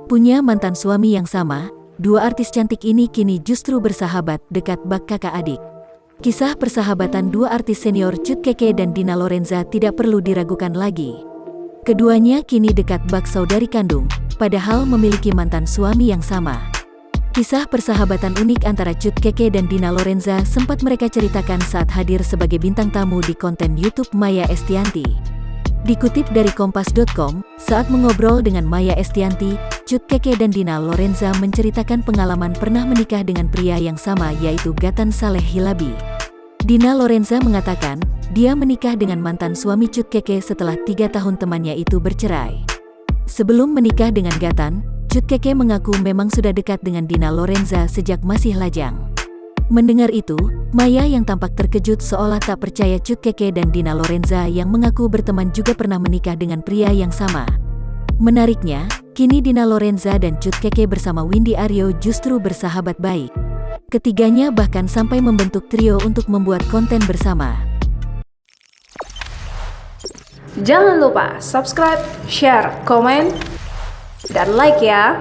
Punya mantan suami yang sama, dua artis cantik ini kini justru bersahabat dekat bak kakak adik. Kisah persahabatan dua artis senior Cut Keke dan Dina Lorenza tidak perlu diragukan lagi. Keduanya kini dekat bak saudari kandung, padahal memiliki mantan suami yang sama. Kisah persahabatan unik antara Cut Keke dan Dina Lorenza sempat mereka ceritakan saat hadir sebagai bintang tamu di konten YouTube Maya Estianty. Dikutip dari Kompas.com, saat mengobrol dengan Maya Estianty, Cut Keke dan Dina Lorenza menceritakan pengalaman pernah menikah dengan pria yang sama yaitu Gatan Saleh Hilabi. Dina Lorenza mengatakan, dia menikah dengan mantan suami Cut Keke setelah 3 tahun temannya itu bercerai. Sebelum menikah dengan Gatan, Cut Keke mengaku memang sudah dekat dengan Dina Lorenza sejak masih lajang. Mendengar itu, Maya yang tampak terkejut seolah tak percaya Cut Keke dan Dina Lorenza yang mengaku berteman juga pernah menikah dengan pria yang sama. Menariknya, kini Dina Lorenza dan Cut Keke bersama Windy Aryo justru bersahabat baik. Ketiganya bahkan sampai membentuk trio untuk membuat konten bersama. Jangan lupa subscribe, share, komen, dan like ya!